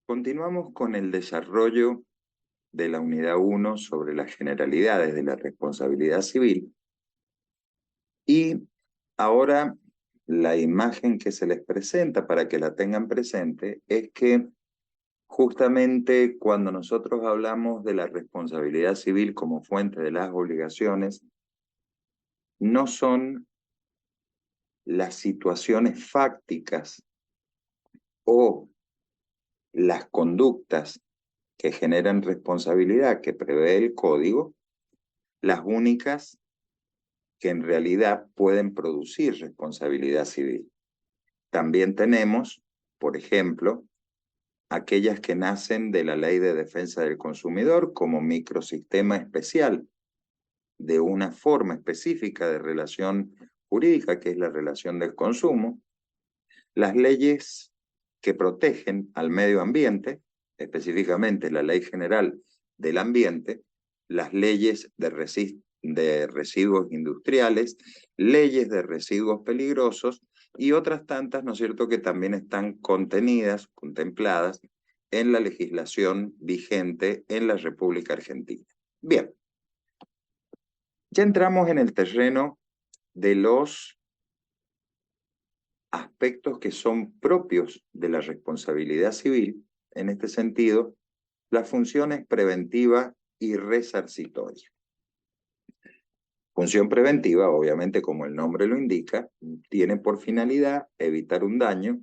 Continuamos con el desarrollo de la unidad 1 sobre las generalidades de la responsabilidad civil y ahora la imagen que se les presenta para que la tengan presente es que justamente cuando nosotros hablamos de la responsabilidad civil como fuente de las obligaciones, no son las situaciones fácticas o las conductas que generan responsabilidad que prevé el código las únicas que en realidad pueden producir responsabilidad civil. También tenemos, por ejemplo, aquellas que nacen de la Ley de Defensa del Consumidor como microsistema especial de una forma específica de relación jurídica, que es la relación del consumo, las leyes que protegen al medio ambiente, específicamente la Ley General del Ambiente, las leyes de residuos industriales, leyes de residuos peligrosos y otras tantas, ¿no es cierto?, que también están contenidas, contempladas en la legislación vigente en la República Argentina. Bien, ya entramos en el terreno de los aspectos que son propios de la responsabilidad civil. En este sentido, las funciones preventiva y resarcitoria. Función preventiva, obviamente, como el nombre lo indica, tiene por finalidad evitar un daño.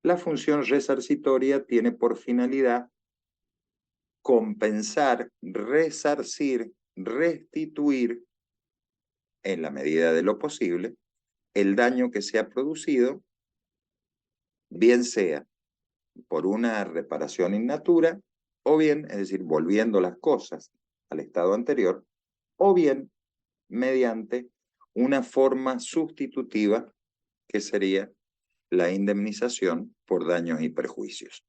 La función resarcitoria tiene por finalidad compensar, resarcir, restituir, en la medida de lo posible, el daño que se ha producido, bien sea por una reparación in natura, o bien, es decir, volviendo las cosas al estado anterior, o bien mediante una forma sustitutiva que sería la indemnización por daños y perjuicios.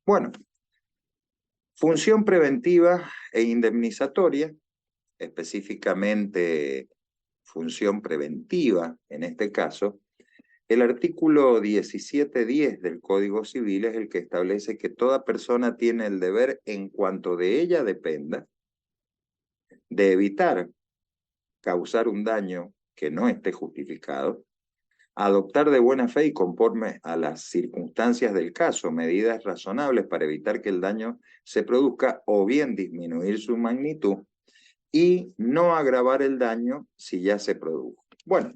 Bueno, función preventiva e indemnizatoria, específicamente función preventiva en este caso, el artículo 1710 del Código Civil es el que establece que toda persona tiene el deber, en cuanto de ella dependa, de evitar causar un daño que no esté justificado, adoptar de buena fe y conforme a las circunstancias del caso medidas razonables para evitar que el daño se produzca o bien disminuir su magnitud y no agravar el daño si ya se produjo. Bueno,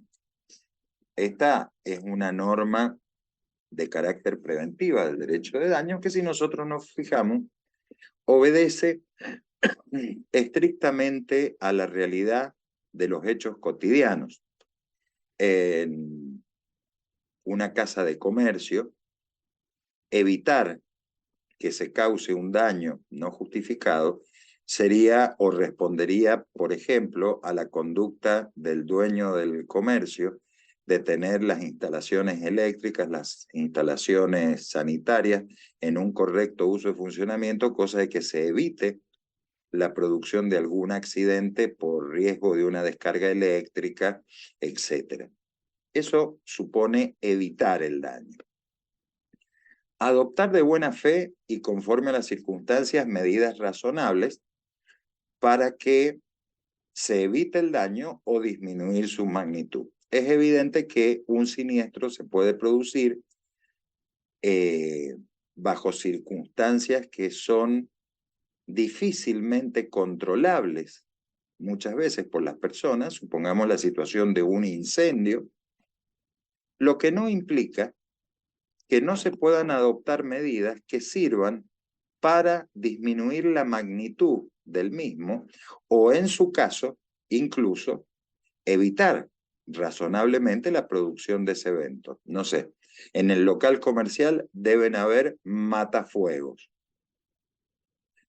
esta es una norma de carácter preventiva del derecho de daño que, si nosotros nos fijamos, obedece estrictamente a la realidad de los hechos cotidianos. En una casa de comercio, evitar que se cause un daño no justificado sería o respondería, por ejemplo, a la conducta del dueño del comercio de tener las instalaciones eléctricas, las instalaciones sanitarias en un correcto uso y funcionamiento, cosa de que se evite la producción de algún accidente por riesgo de una descarga eléctrica, etc. Eso supone evitar el daño. Adoptar de buena fe y conforme a las circunstancias medidas razonables para que se evite el daño o disminuir su magnitud. Es evidente que un siniestro se puede producir bajo circunstancias que son difícilmente controlables muchas veces por las personas, supongamos la situación de un incendio, lo que no implica que no se puedan adoptar medidas que sirvan para disminuir la magnitud del mismo o, en su caso, incluso evitar razonablemente la producción de ese evento. No sé, en el local comercial deben haber matafuegos.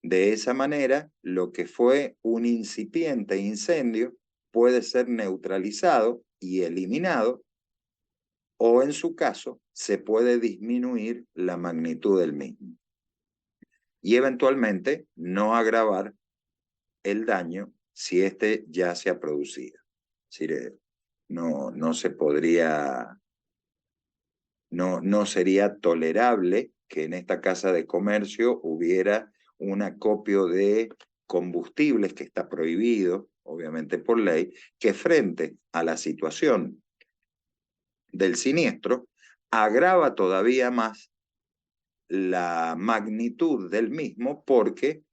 De esa manera, lo que fue un incipiente incendio puede ser neutralizado y eliminado, o en su caso, se puede disminuir la magnitud del mismo y eventualmente no agravar el daño si éste ya se ha producido. Es decir, no se podría, no sería tolerable que en esta casa de comercio hubiera un acopio de combustibles que está prohibido, obviamente por ley, que frente a la situación del siniestro agrava todavía más la magnitud del mismo porque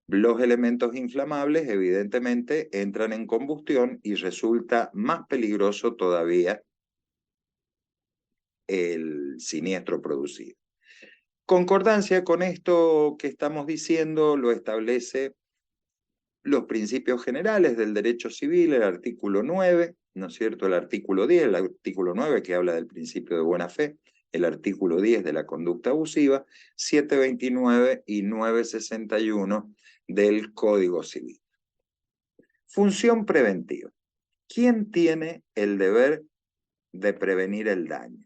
los elementos inflamables evidentemente entran en combustión y resulta más peligroso todavía el siniestro producido. Concordancia con esto que estamos diciendo lo establece los principios generales del derecho civil, el artículo 9, ¿no es cierto? El artículo 10, el artículo 9 que habla del principio de buena fe, el artículo 10 de la conducta abusiva, 729 y 961 del Código Civil. Función preventiva. ¿Quién tiene el deber de prevenir el daño?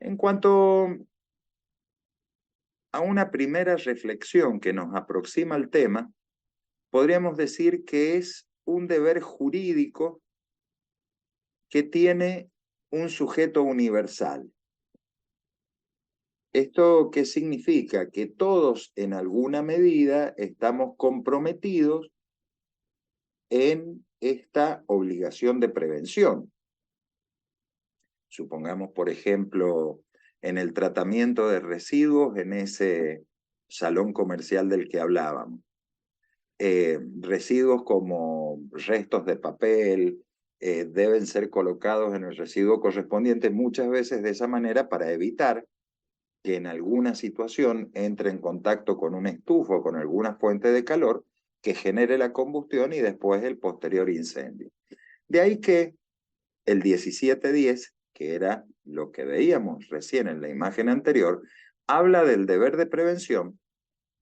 En cuanto a una primera reflexión que nos aproxima al tema, podríamos decir que es un deber jurídico que tiene un sujeto universal. ¿Esto qué significa? Que todos en alguna medida estamos comprometidos en esta obligación de prevención. Supongamos, por ejemplo, en el tratamiento de residuos en ese salón comercial del que hablábamos. Residuos como restos de papel deben ser colocados en el residuo correspondiente muchas veces de esa manera para evitar que en alguna situación entre en contacto con una estufa o con alguna fuente de calor que genere la combustión y después el posterior incendio. De ahí que el 1710, que era lo que veíamos recién en la imagen anterior, habla del deber de prevención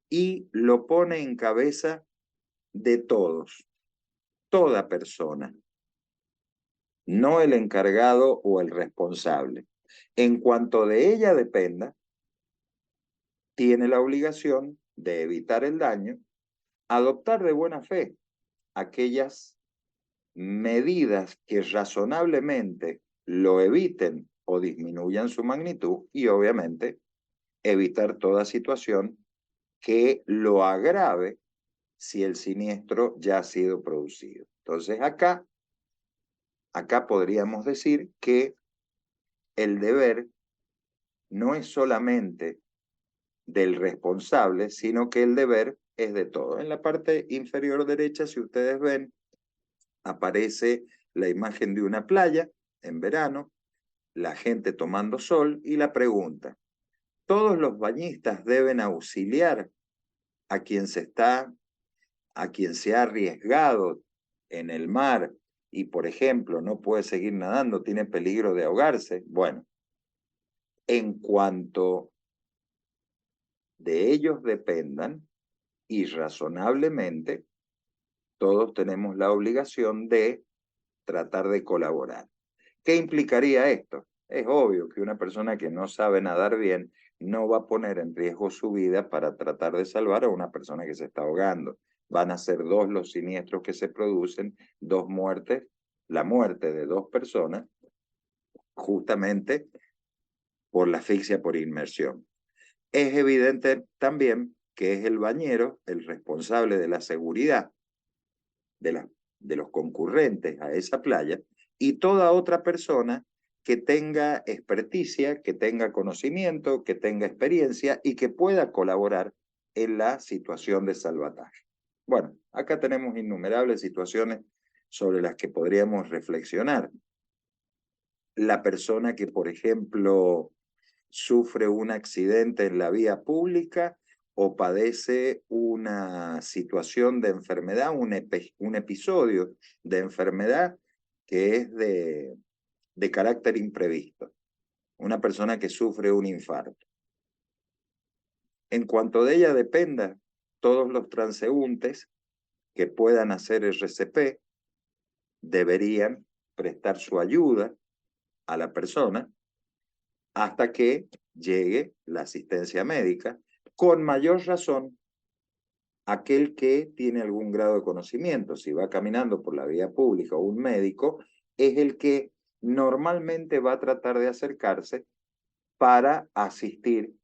y lo pone en cabeza de todos, toda persona, no el encargado o el responsable. En cuanto de ella dependa, tiene la obligación de evitar el daño, adoptar de buena fe aquellas medidas que razonablemente lo eviten o disminuyan su magnitud y obviamente evitar toda situación que lo agrave si el siniestro ya ha sido producido. Entonces acá podríamos decir que el deber no es solamente del responsable, sino que el deber es de todo. En la parte inferior derecha, si ustedes ven, aparece la imagen de una playa en verano, la gente tomando sol y la pregunta, ¿todos los bañistas deben auxiliar a quien se ha arriesgado en el mar y, por ejemplo, no puede seguir nadando, tiene peligro de ahogarse? Bueno, en cuanto de ellos dependan y razonablemente, todos tenemos la obligación de tratar de colaborar. ¿Qué implicaría esto? Es obvio que una persona que no sabe nadar bien no va a poner en riesgo su vida para tratar de salvar a una persona que se está ahogando. Van a ser dos los siniestros que se producen, dos muertes, la muerte de dos personas, justamente por la asfixia por inmersión. Es evidente también que es el bañero el responsable de la seguridad de los concurrentes a esa playa y toda otra persona que tenga experticia, que tenga conocimiento, que tenga experiencia y que pueda colaborar en la situación de salvataje. Bueno, acá tenemos innumerables situaciones sobre las que podríamos reflexionar. La persona que, por ejemplo, sufre un accidente en la vía pública o padece una situación de enfermedad, un episodio de enfermedad que es de carácter imprevisto. Una persona que sufre un infarto. En cuanto de ella dependa, todos los transeúntes que puedan hacer RCP deberían prestar su ayuda a la persona hasta que llegue la asistencia médica, con mayor razón aquel que tiene algún grado de conocimiento. Si va caminando por la vía pública o un médico, es el que normalmente va a tratar de acercarse para asistir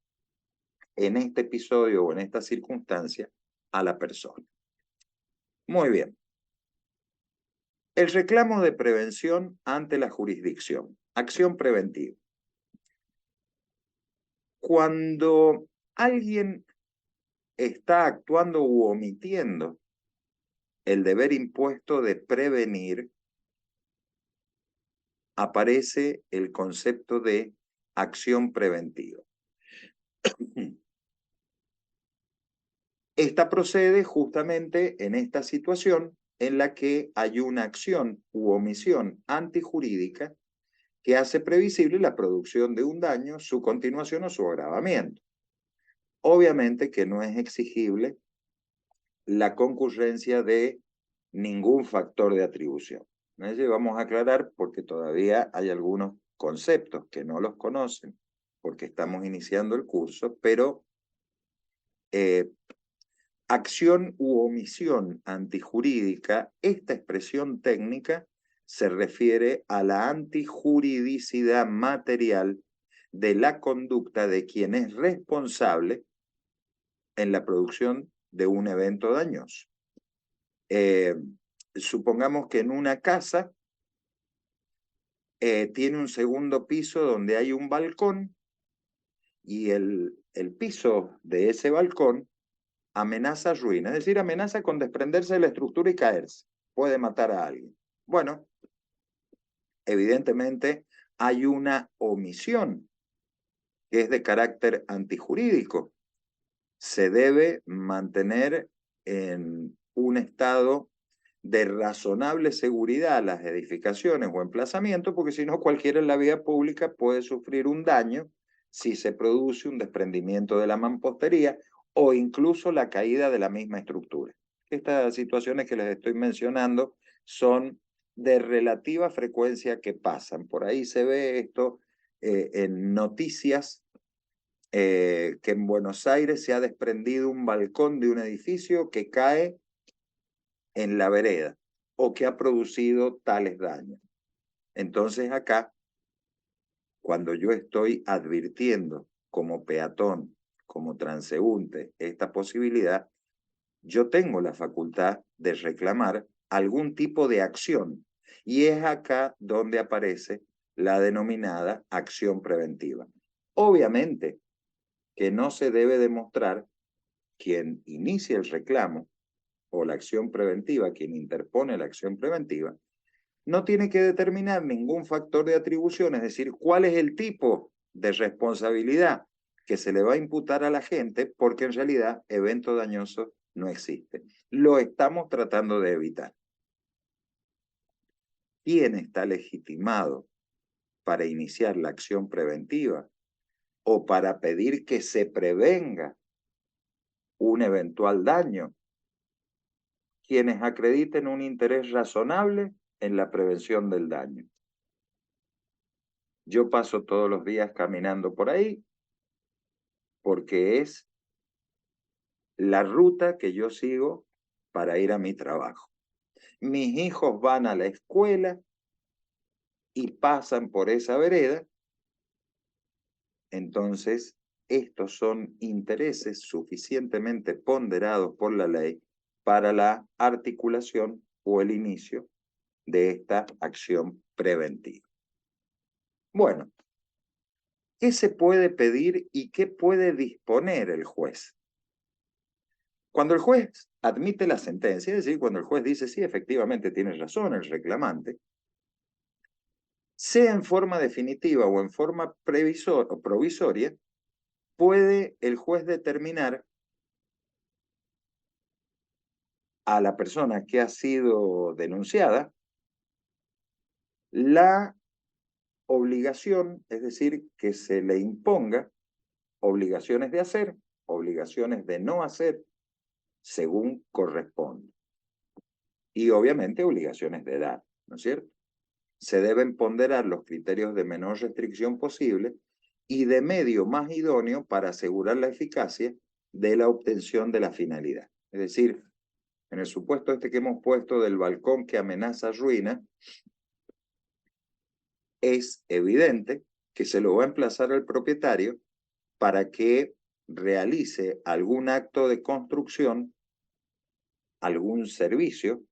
en este episodio o en esta circunstancia a la persona. Muy bien. El reclamo de prevención ante la jurisdicción. Acción preventiva. Cuando alguien está actuando u omitiendo el deber impuesto de prevenir, aparece el concepto de acción preventiva. Esta procede justamente en esta situación en la que hay una acción u omisión antijurídica que hace previsible la producción de un daño, su continuación o su agravamiento. Obviamente que no es exigible la concurrencia de ningún factor de atribución. Vamos a aclarar porque todavía hay algunos conceptos que no los conocen porque estamos iniciando el curso, pero acción u omisión antijurídica, esta expresión técnica se refiere a la antijuridicidad material de la conducta de quien es responsable en la producción de un evento dañoso. Supongamos que en una casa tiene un segundo piso donde hay un balcón y el piso de ese balcón amenaza ruina, es decir, amenaza con desprenderse de la estructura y caerse. Puede matar a alguien. Bueno, evidentemente hay una omisión que es de carácter antijurídico. Se debe mantener en un estado de razonable seguridad las edificaciones o emplazamientos, porque si no cualquiera en la vía pública puede sufrir un daño si se produce un desprendimiento de la mampostería o incluso la caída de la misma estructura. Estas situaciones que les estoy mencionando son de relativa frecuencia que pasan. Por ahí se ve esto en noticias que en Buenos Aires se ha desprendido un balcón de un edificio que cae en la vereda o que ha producido tales daños. Entonces acá, cuando yo estoy advirtiendo como peatón, como transeúnte, esta posibilidad, yo tengo la facultad de reclamar algún tipo de acción. Y es acá donde aparece la denominada acción preventiva. Obviamente que no se debe demostrar quien inicia el reclamo o la acción preventiva, quien interpone la acción preventiva, no tiene que determinar ningún factor de atribución, es decir, cuál es el tipo de responsabilidad que se le va a imputar a la gente, porque en realidad evento dañoso no existe. Lo estamos tratando de evitar. ¿Quién está legitimado para iniciar la acción preventiva o para pedir que se prevenga un eventual daño? Quienes acrediten un interés razonable en la prevención del daño. Yo paso todos los días caminando por ahí porque es la ruta que yo sigo para ir a mi trabajo. Mis hijos van a la escuela y pasan por esa vereda, entonces estos son intereses suficientemente ponderados por la ley para la articulación o el inicio de esta acción preventiva. Bueno, ¿qué se puede pedir y qué puede disponer el juez? Cuando el juez admite la sentencia, es decir, cuando el juez dice, sí, efectivamente tiene razón el reclamante, sea en forma definitiva o en forma provisoria, puede el juez determinar a la persona que ha sido denunciada la obligación, es decir, que se le imponga obligaciones de hacer, obligaciones de no hacer, según corresponde. Y obviamente obligaciones de edad, ¿no es cierto? Se deben ponderar los criterios de menor restricción posible y de medio más idóneo para asegurar la eficacia de la obtención de la finalidad. Es decir, en el supuesto este que hemos puesto del balcón que amenaza ruina, es evidente que se lo va a emplazar al propietario para que realice algún acto de construcción, algún servicio,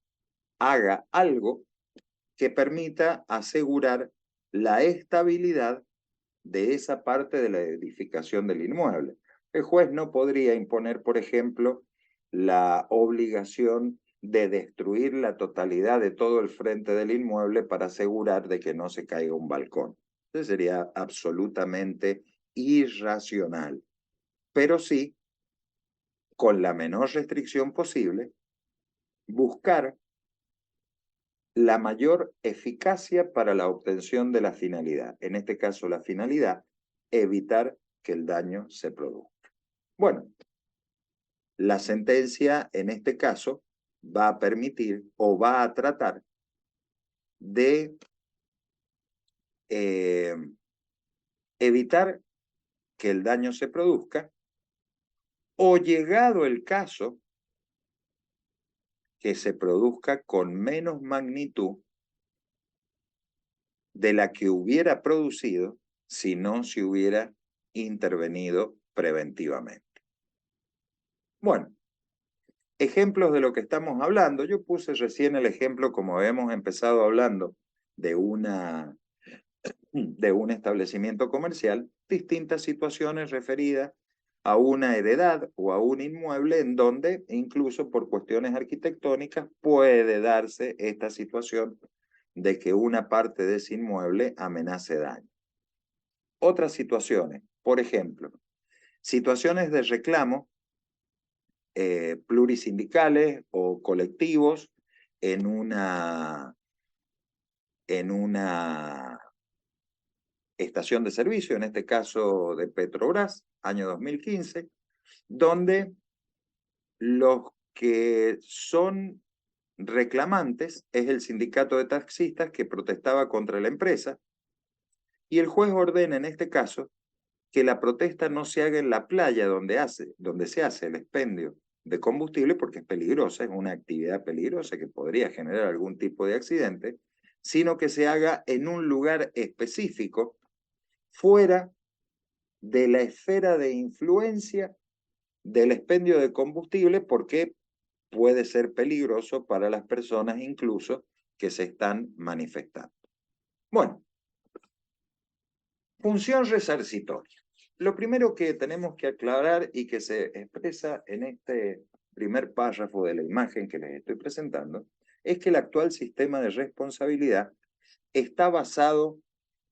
haga algo que permita asegurar la estabilidad de esa parte de la edificación del inmueble. El juez no podría imponer, por ejemplo, la obligación de destruir la totalidad de todo el frente del inmueble para asegurar de que no se caiga un balcón. Eso sería absolutamente irracional, pero sí, con la menor restricción posible, buscar la mayor eficacia para la obtención de la finalidad. En este caso, la finalidad, evitar que el daño se produzca. Bueno, la sentencia en este caso va a permitir o va a tratar de evitar que el daño se produzca, o llegado el caso, que se produzca con menos magnitud de la que hubiera producido si no se hubiera intervenido preventivamente. Bueno, ejemplos de lo que estamos hablando. Yo puse recién el ejemplo, como hemos empezado hablando, de un establecimiento comercial, distintas situaciones referidas a una heredad o a un inmueble en donde incluso por cuestiones arquitectónicas puede darse esta situación de que una parte de ese inmueble amenace daño. Otras situaciones, por ejemplo, situaciones de reclamo plurisindicales o colectivos en una estación de servicio, en este caso de Petrobras, año 2015, donde los que son reclamantes es el sindicato de taxistas que protestaba contra la empresa, y el juez ordena en este caso que la protesta no se haga en la playa donde se hace el expendio de combustible, porque es peligrosa, es una actividad peligrosa que podría generar algún tipo de accidente, sino que se haga en un lugar específico, fuera de la esfera de influencia del expendio de combustible, porque puede ser peligroso para las personas incluso que se están manifestando. Bueno, función resarcitoria. Lo primero que tenemos que aclarar y que se expresa en este primer párrafo de la imagen que les estoy presentando es que el actual sistema de responsabilidad está basado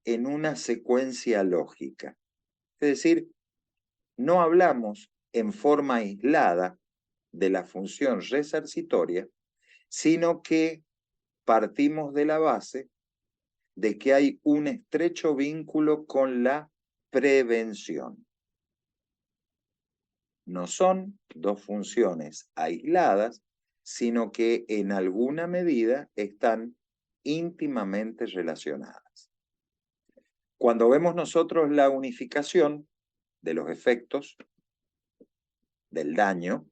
en una secuencia lógica. Es decir, no hablamos en forma aislada de la función resarcitoria, sino que partimos de la base de que hay un estrecho vínculo con la prevención. No son dos funciones aisladas, sino que en alguna medida están íntimamente relacionadas. Cuando vemos nosotros la unificación de los efectos del daño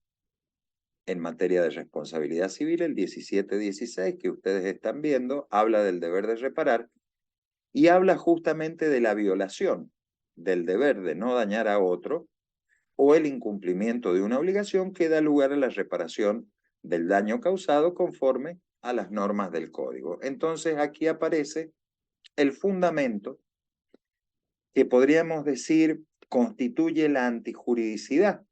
en materia de responsabilidad civil, el 1716 que ustedes están viendo, habla del deber de reparar y habla justamente de la violación del deber de no dañar a otro o el incumplimiento de una obligación que da lugar a la reparación del daño causado conforme a las normas del código. Entonces aquí aparece el fundamento que podríamos decir constituye la antijuridicidad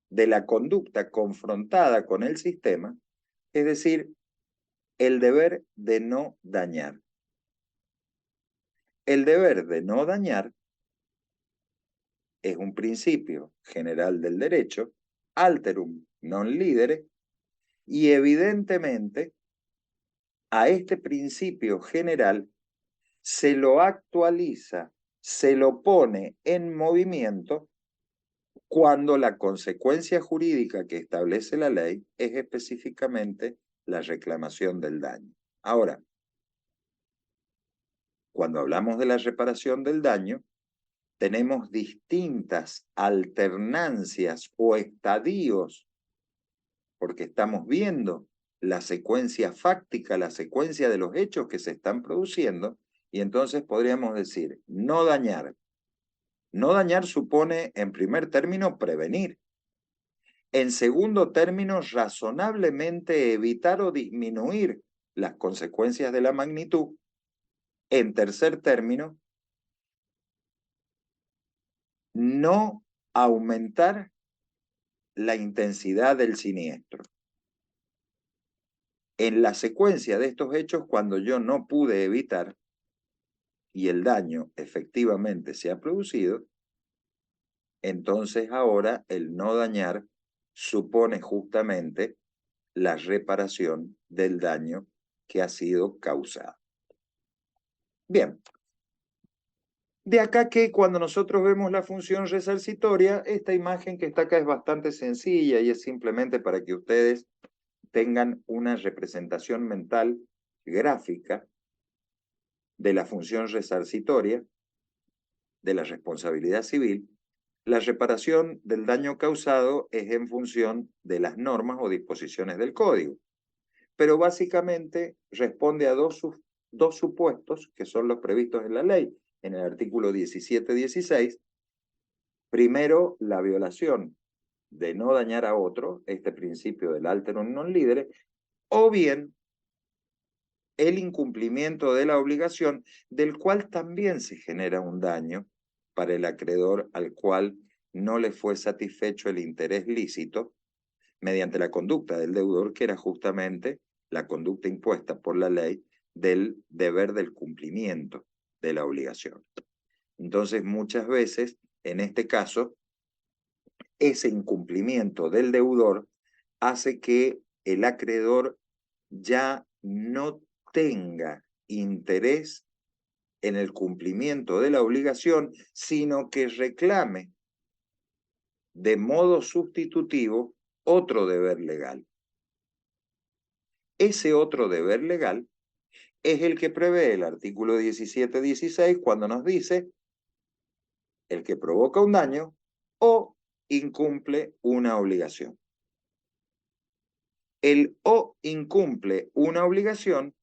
de la conducta confrontada con el sistema, es decir, el deber de no dañar. El deber de no dañar es un principio general del derecho, alterum non lidere, y evidentemente a este principio general se lo actualiza, se lo pone en movimiento cuando la consecuencia jurídica que establece la ley es específicamente la reclamación del daño. Ahora, cuando hablamos de la reparación del daño, tenemos distintas alternancias o estadios, porque estamos viendo la secuencia fáctica, la secuencia de los hechos que se están produciendo, Y entonces podríamos decir, no dañar. No dañar supone, en primer término, prevenir. En segundo término, razonablemente evitar o disminuir las consecuencias de la magnitud. En tercer término, no aumentar la intensidad del siniestro. En la secuencia de estos hechos, cuando yo no pude evitar y el daño efectivamente se ha producido, entonces ahora el no dañar supone justamente la reparación del daño que ha sido causado. Bien, de acá que cuando nosotros vemos la función resarcitoria, esta imagen que está acá es bastante sencilla y es simplemente para que ustedes tengan una representación mental gráfica de la función resarcitoria, de la responsabilidad civil. La reparación del daño causado es en función de las normas o disposiciones del código, pero básicamente responde a dos supuestos que son los previstos en la ley, en el artículo 17-16. Primero, la violación de no dañar a otro, este principio del alterum non lidere, o bien el incumplimiento de la obligación, del cual también se genera un daño para el acreedor al cual no le fue satisfecho el interés lícito mediante la conducta del deudor, que era justamente la conducta impuesta por la ley del deber del cumplimiento de la obligación. Entonces, muchas veces, en este caso, ese incumplimiento del deudor hace que el acreedor ya no tenga interés en el cumplimiento de la obligación, sino que reclame de modo sustitutivo otro deber legal. Ese otro deber legal es el que prevé el artículo 17-16 cuando nos dice el que provoca un daño o incumple una obligación. El o incumple una obligación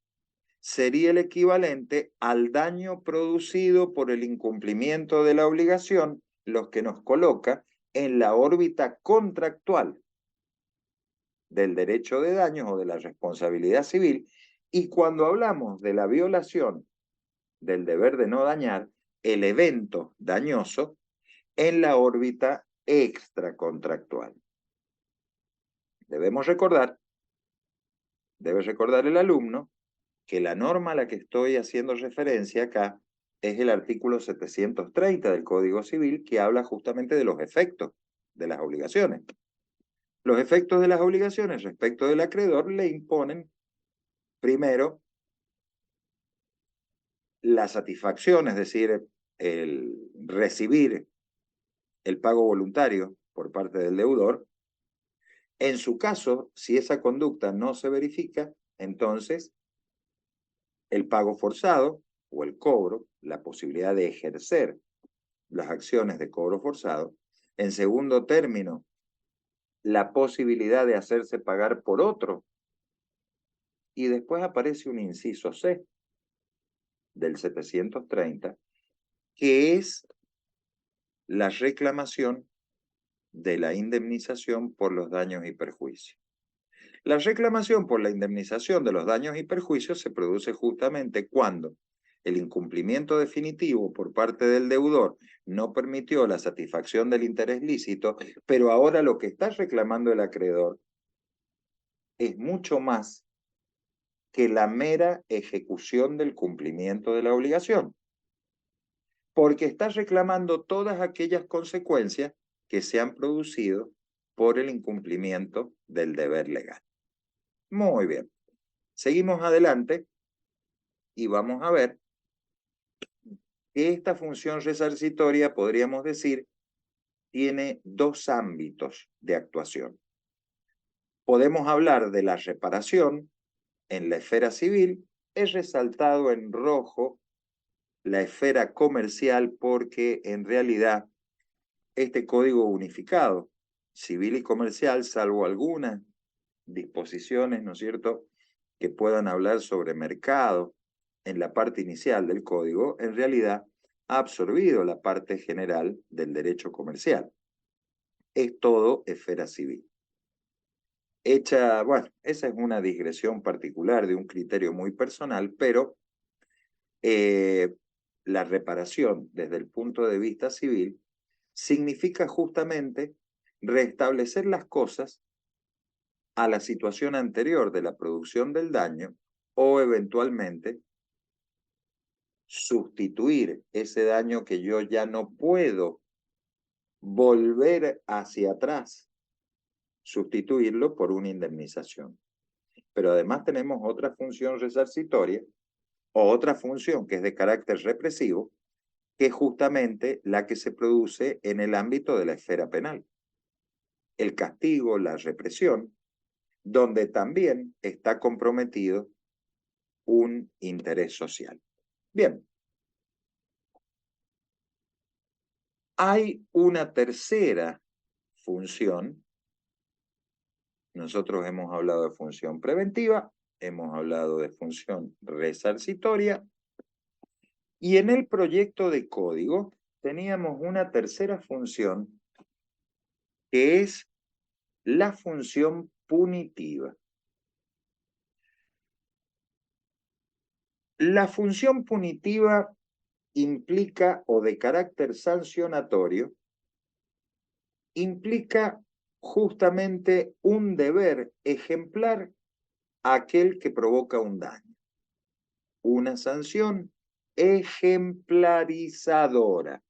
sería el equivalente al daño producido por el incumplimiento de la obligación, lo que nos coloca en la órbita contractual del derecho de daños o de la responsabilidad civil, y cuando hablamos de la violación del deber de no dañar, el evento dañoso en la órbita extracontractual. Debe recordar el alumno que la norma a la que estoy haciendo referencia acá es el artículo 730 del Código Civil, que habla justamente de los efectos de las obligaciones. Los efectos de las obligaciones respecto del acreedor le imponen, primero, la satisfacción, es decir, el recibir el pago voluntario por parte del deudor. En su caso, si esa conducta no se verifica, entonces el pago forzado o el cobro, la posibilidad de ejercer las acciones de cobro forzado. En segundo término, la posibilidad de hacerse pagar por otro. Y después aparece un inciso C del 730, que es la reclamación de la indemnización por los daños y perjuicios. La reclamación por la indemnización de los daños y perjuicios se produce justamente cuando el incumplimiento definitivo por parte del deudor no permitió la satisfacción del interés lícito, pero ahora lo que está reclamando el acreedor es mucho más que la mera ejecución del cumplimiento de la obligación, porque está reclamando todas aquellas consecuencias que se han producido por el incumplimiento del deber legal. Muy bien. Seguimos adelante y vamos a ver que esta función resarcitoria, podríamos decir, tiene dos ámbitos de actuación. Podemos hablar de la reparación en la esfera civil. He resaltado en rojo la esfera comercial porque en realidad este código unificado, civil y comercial, salvo algunas disposiciones, ¿no es cierto?, que puedan hablar sobre mercado en la parte inicial del código, en realidad ha absorbido la parte general del derecho comercial. Es todo esfera civil. Bueno, esa es una digresión particular de un criterio muy personal, pero la reparación desde el punto de vista civil significa justamente restablecer las cosas a la situación anterior de la producción del daño o eventualmente sustituir ese daño que yo ya no puedo volver hacia atrás, sustituirlo por una indemnización. Pero además tenemos otra función resarcitoria o otra función que es de carácter represivo, que es justamente la que se produce en el ámbito de la esfera penal. El castigo, la represión, donde también está comprometido un interés social. Bien. Hay una tercera función. Nosotros hemos hablado de función preventiva, hemos hablado de función resarcitoria, y en el proyecto de código teníamos una tercera función que es la función punitiva. La función punitiva implica, o de carácter sancionatorio, implica justamente un deber ejemplar a aquel que provoca un daño. Una sanción ejemplarizadora.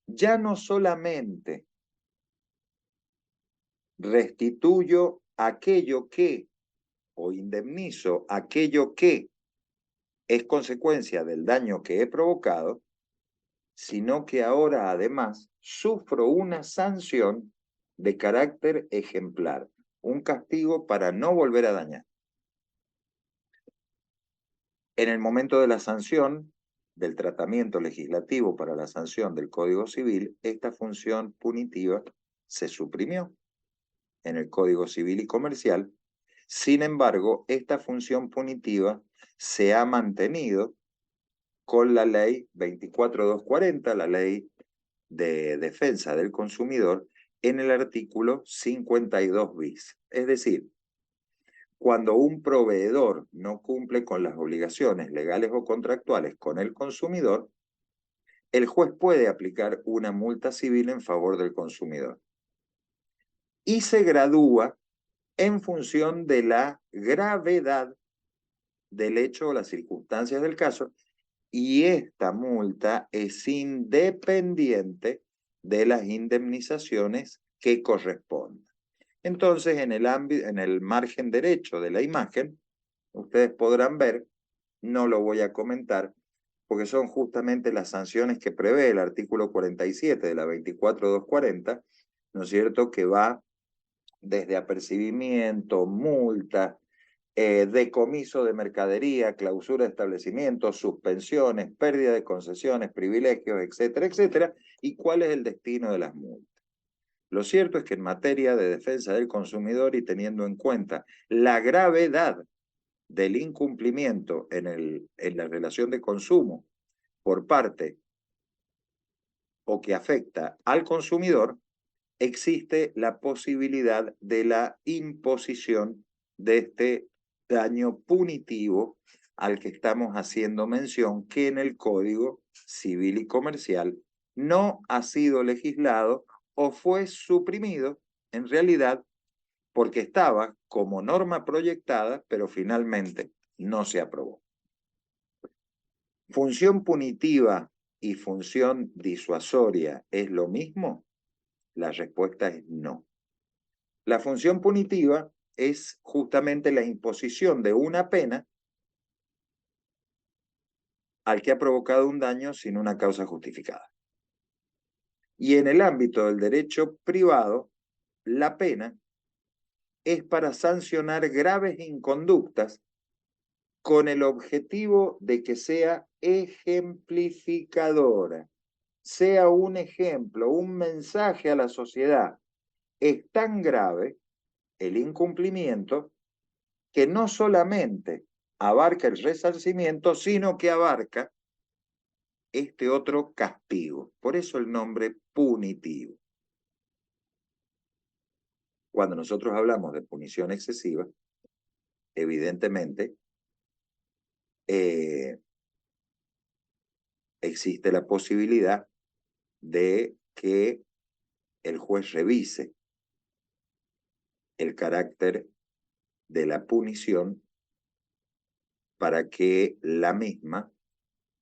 Ya no solamente restituyo aquello que, o indemnizo aquello que es consecuencia del daño que he provocado, sino que ahora además sufro una sanción de carácter ejemplar, un castigo para no volver a dañar. En el momento de la sanción, del tratamiento legislativo para la sanción del Código Civil, esta función punitiva se suprimió en el Código Civil y Comercial. Sin embargo, esta función punitiva se ha mantenido con la ley 24240, la ley de defensa del consumidor, en el artículo 52 bis. Es decir, cuando un proveedor no cumple con las obligaciones legales o contractuales con el consumidor, el juez puede aplicar una multa civil en favor del consumidor. Y se gradúa en función de la gravedad del hecho o las circunstancias del caso, y esta multa es independiente de las indemnizaciones que correspondan. Entonces, en el margen derecho de la imagen, ustedes podrán ver, no lo voy a comentar, porque son justamente las sanciones que prevé el artículo 47 de la 24240, ¿no es cierto?, que va desde apercibimiento, multa, decomiso de mercadería, clausura de establecimientos, suspensiones, pérdida de concesiones, privilegios, etcétera, etcétera, y cuál es el destino de las multas. Lo cierto es que en materia de defensa del consumidor y teniendo en cuenta la gravedad del incumplimiento en la relación de consumo por parte o que afecta al consumidor, existe la posibilidad de la imposición de este daño punitivo al que estamos haciendo mención, que en el Código Civil y Comercial no ha sido legislado o fue suprimido en realidad porque estaba como norma proyectada, pero finalmente no se aprobó. ¿Función punitiva y función disuasoria es lo mismo? La respuesta es no. La función punitiva es justamente la imposición de una pena al que ha provocado un daño sin una causa justificada. Y en el ámbito del derecho privado, la pena es para sancionar graves inconductas con el objetivo de que sea ejemplificadora, sea un ejemplo, un mensaje a la sociedad. Es tan grave el incumplimiento que no solamente abarca el resarcimiento, sino que abarca este otro castigo. Por eso el nombre punitivo. Cuando nosotros hablamos de punición excesiva, evidentemente existe la posibilidad de que el juez revise el carácter de la punición para que la misma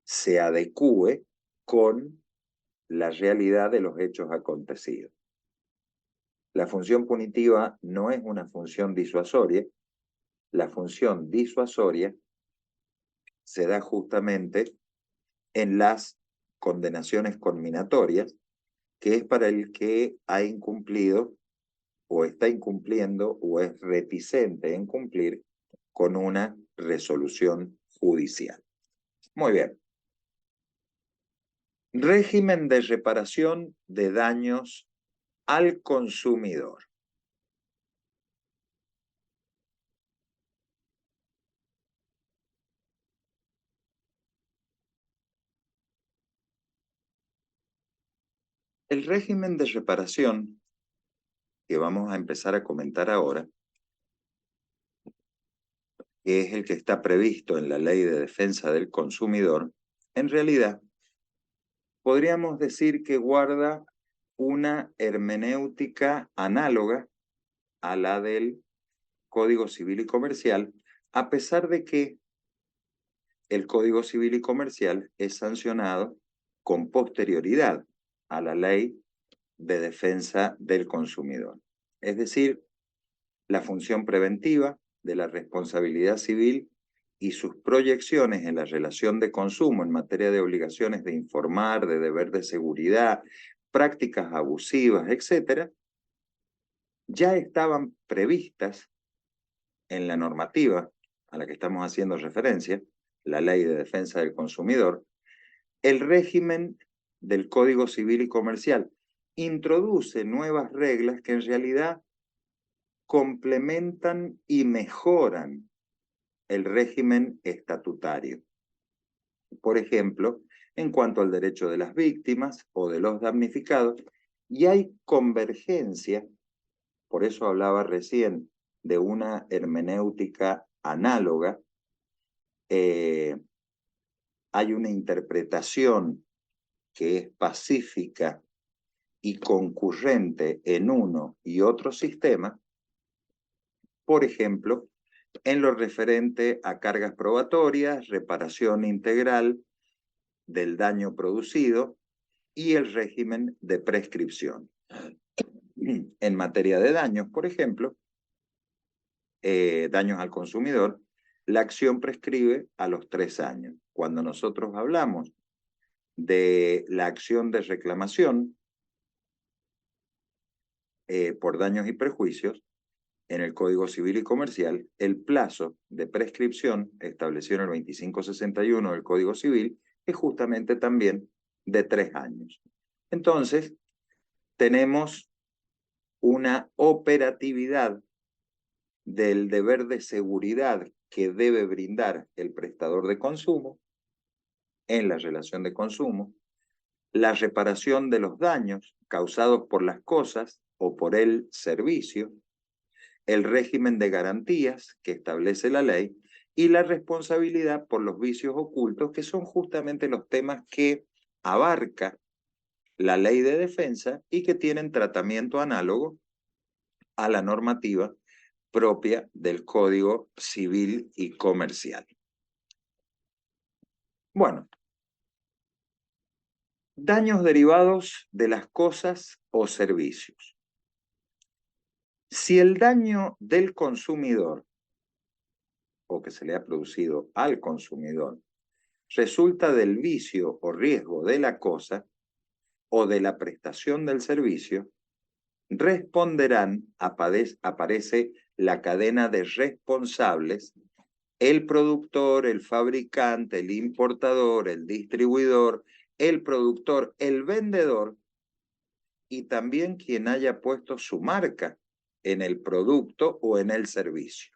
se adecúe con la realidad de los hechos acontecidos. La función punitiva no es una función disuasoria. La función disuasoria se da justamente en las condenaciones conminatorias, que es para el que ha incumplido o está incumpliendo o es reticente en cumplir con una resolución judicial. Muy bien. Régimen de reparación de daños al consumidor. El régimen de reparación que vamos a empezar a comentar ahora, que es el que está previsto en la Ley de Defensa del Consumidor, en realidad podríamos decir que guarda una hermenéutica análoga a la del Código Civil y Comercial, a pesar de que el Código Civil y Comercial es sancionado con posterioridad a la Ley de Defensa del Consumidor. Es decir, la función preventiva de la responsabilidad civil y sus proyecciones en la relación de consumo en materia de obligaciones de informar, de deber de seguridad, prácticas abusivas, etc., ya estaban previstas en la normativa a la que estamos haciendo referencia, la Ley de Defensa del Consumidor. El régimen del Código Civil y Comercial introduce nuevas reglas que en realidad complementan y mejoran el régimen estatutario. Por ejemplo, en cuanto al derecho de las víctimas o de los damnificados, y hay convergencia, por eso hablaba recién de una hermenéutica análoga, hay una interpretación que es pacífica y concurrente en uno y otro sistema, por ejemplo, en lo referente a cargas probatorias, reparación integral del daño producido y el régimen de prescripción. En materia de daños, por ejemplo, daños al consumidor, la acción prescribe a los 3 años. Cuando nosotros hablamos de la acción de reclamación por daños y perjuicios, en el Código Civil y Comercial, el plazo de prescripción establecido en el 2561 del Código Civil es justamente también de 3 años. Entonces, tenemos una operatividad del deber de seguridad que debe brindar el prestador de consumo en la relación de consumo, la reparación de los daños causados por las cosas o por el servicio, el régimen de garantías que establece la ley y la responsabilidad por los vicios ocultos, que son justamente los temas que abarca la ley de defensa y que tienen tratamiento análogo a la normativa propia del Código Civil y Comercial. Bueno, daños derivados de las cosas o servicios. Si el daño del consumidor o que se le ha producido al consumidor resulta del vicio o riesgo de la cosa o de la prestación del servicio, responderán, aparece la cadena de responsables, el productor, el fabricante, el importador, el distribuidor, el productor, el vendedor y también quien haya puesto su marca en el producto o en el servicio.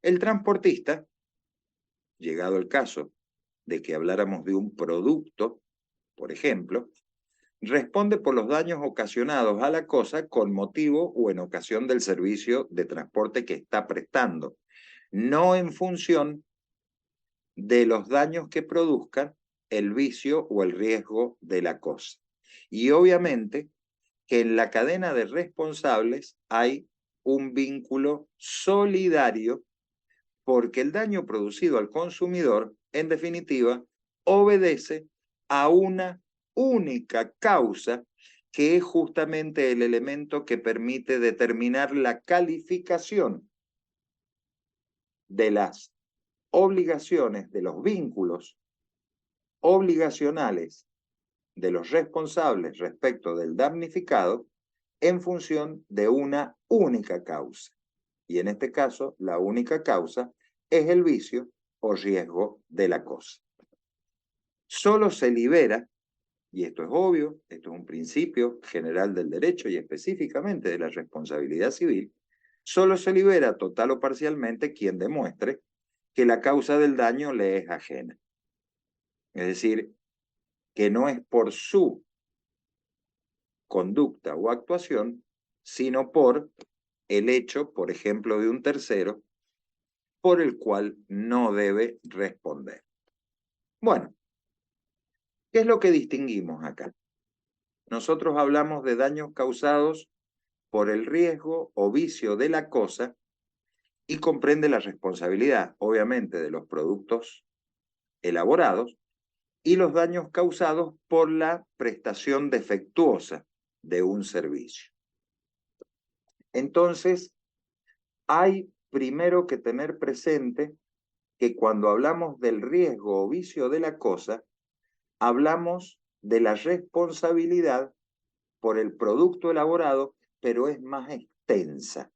El transportista llegado el caso de que habláramos de un producto, por ejemplo, responde por los daños ocasionados a la cosa con motivo o en ocasión del servicio de transporte que está prestando, no en función de los daños que produzcan el vicio o el riesgo de la cosa. Y obviamente que en la cadena de responsables hay un vínculo solidario porque el daño producido al consumidor, en definitiva, obedece a una única causa que es justamente el elemento que permite determinar la calificación de las obligaciones, de los vínculos obligacionales de los responsables respecto del damnificado en función de una única causa. Y en este caso, la única causa es el vicio o riesgo de la cosa. Solo se libera, y esto es obvio, esto es un principio general del derecho y específicamente de la responsabilidad civil, solo se libera total o parcialmente quien demuestre que la causa del daño le es ajena. Es decir, que no es por su conducta o actuación, sino por el hecho, por ejemplo, de un tercero, por el cual no debe responder. Bueno, ¿qué es lo que distinguimos acá? Nosotros hablamos de daños causados por el riesgo o vicio de la cosa y comprende la responsabilidad, obviamente, de los productos elaborados y los daños causados por la prestación defectuosa de un servicio. Entonces, hay primero que tener presente que cuando hablamos del riesgo o vicio de la cosa, hablamos de la responsabilidad por el producto elaborado, pero es más extensa,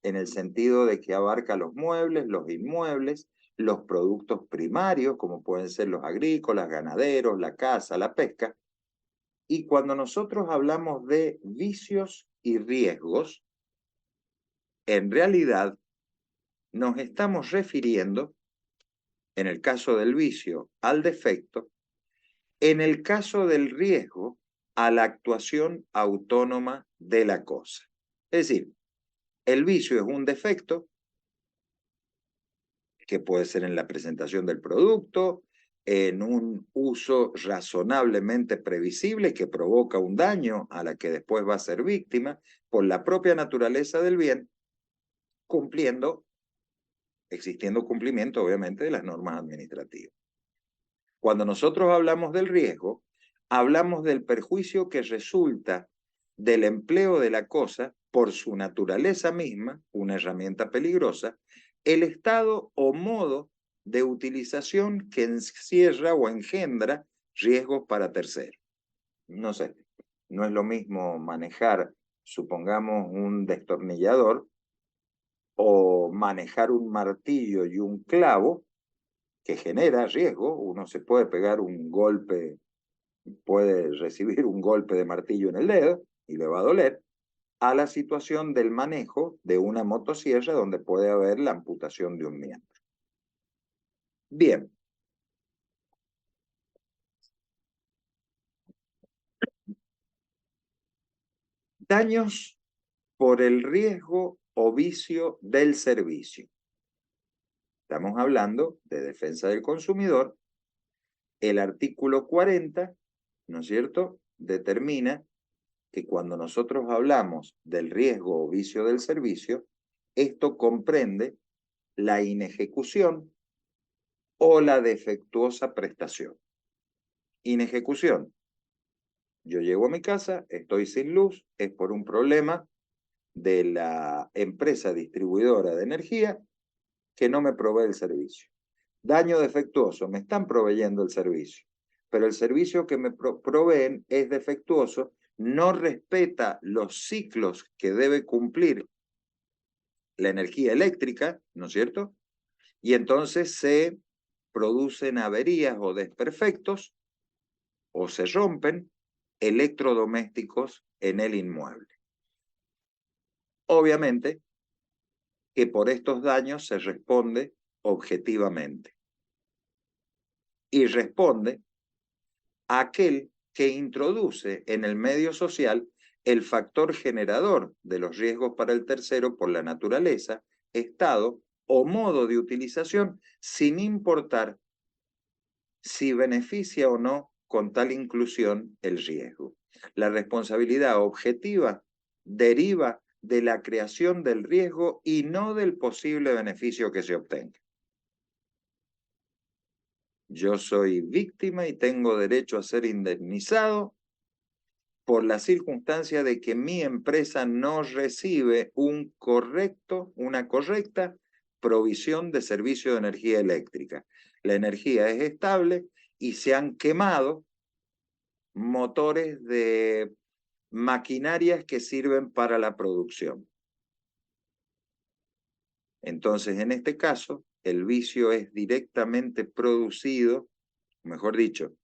en el sentido de que abarca los muebles, los inmuebles, los productos primarios, como pueden ser los agrícolas, ganaderos, la caza, la pesca. Y cuando nosotros hablamos de vicios y riesgos, en realidad nos estamos refiriendo, en el caso del vicio, al defecto, en el caso del riesgo, a la actuación autónoma de la cosa. Es decir, el vicio es un defecto que puede ser en la presentación del producto, en un uso razonablemente previsible que provoca un daño a la que después va a ser víctima por la propia naturaleza del bien, existiendo cumplimiento obviamente de las normas administrativas. Cuando nosotros hablamos del riesgo, hablamos del perjuicio que resulta del empleo de la cosa por su naturaleza misma, una herramienta peligrosa, el estado o modo de utilización que encierra o engendra riesgos para terceros. No sé, no es lo mismo manejar, supongamos, un destornillador o manejar un martillo y un clavo que genera riesgo. Uno se puede pegar un golpe, puede recibir un golpe de martillo en el dedo y le va a doler, a la situación del manejo de una motosierra donde puede haber la amputación de un miembro. Bien. Daños por el riesgo o vicio del servicio. Estamos hablando de defensa del consumidor. El artículo 40, ¿no es cierto?, determina que cuando nosotros hablamos del riesgo o vicio del servicio, esto comprende la inejecución o la defectuosa prestación. Inejecución. Yo llego a mi casa, estoy sin luz, es por un problema de la empresa distribuidora de energía que no me provee el servicio. Daño defectuoso, me están proveyendo el servicio, pero el servicio que me proveen es defectuoso, no respeta los ciclos que debe cumplir la energía eléctrica, ¿no es cierto? Y entonces se producen averías o desperfectos o se rompen electrodomésticos en el inmueble. Obviamente que por estos daños se responde objetivamente. Y responde a aquel que introduce en el medio social el factor generador de los riesgos para el tercero por la naturaleza, estado o modo de utilización, sin importar si beneficia o no con tal inclusión el riesgo. La responsabilidad objetiva deriva de la creación del riesgo y no del posible beneficio que se obtenga. Yo soy víctima y tengo derecho a ser indemnizado por la circunstancia de que mi empresa no recibe una correcta provisión de servicio de energía eléctrica. La energía es estable y se han quemado motores de maquinarias que sirven para la producción. Entonces, en este caso, el vicio es directamente producido, mejor dicho,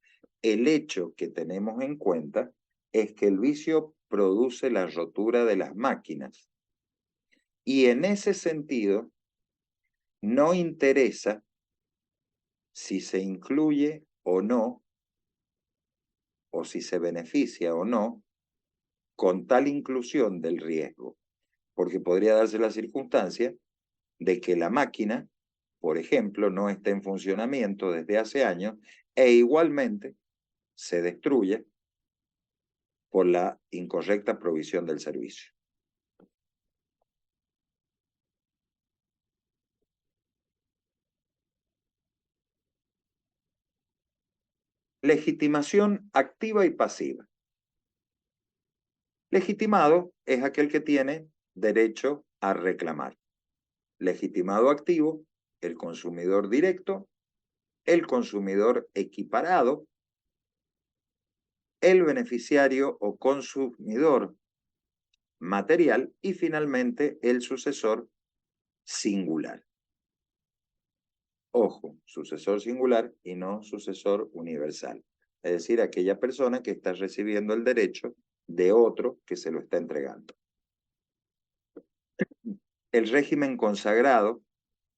el hecho que tenemos en cuenta es que el vicio produce la rotura de las máquinas. Y en ese sentido, no interesa si se incluye o no, o si se beneficia o no, con tal inclusión del riesgo, porque podría darse la circunstancia de que la máquina, por ejemplo, no esté en funcionamiento desde hace años e igualmente se destruye por la incorrecta provisión del servicio. Legitimación activa y pasiva. Legitimado es aquel que tiene derecho a reclamar. Legitimado activo, el consumidor directo, el consumidor equiparado, el beneficiario o consumidor material y finalmente el sucesor singular. Ojo, sucesor singular y no sucesor universal. Es decir, aquella persona que está recibiendo el derecho de otro que se lo está entregando. El régimen consagrado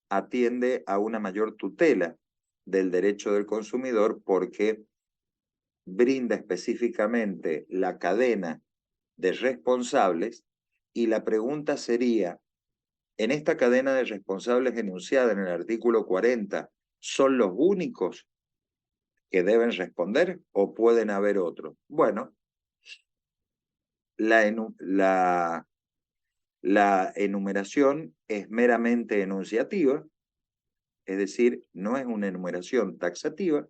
atiende a una mayor tutela del derecho del consumidor porque brinda específicamente la cadena de responsables y la pregunta sería, ¿en esta cadena de responsables enunciada en el artículo 40 son los únicos que deben responder o pueden haber otros? Bueno, la enumeración es meramente enunciativa, es decir, no es una enumeración taxativa,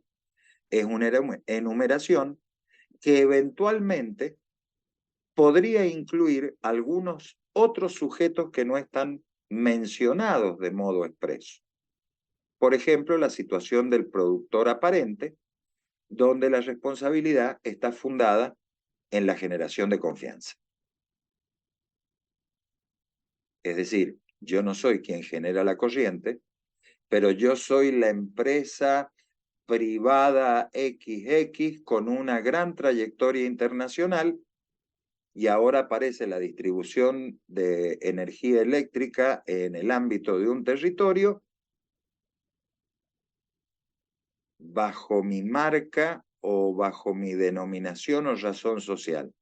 es una enumeración que eventualmente podría incluir algunos otros sujetos que no están mencionados de modo expreso. Por ejemplo, la situación del productor aparente, donde la responsabilidad está fundada en la generación de confianza. Es decir, yo no soy quien genera la corriente, pero yo soy la empresa privada XX con una gran trayectoria internacional y ahora aparece la distribución de energía eléctrica en el ámbito de un territorio bajo mi marca o bajo mi denominación o razón social.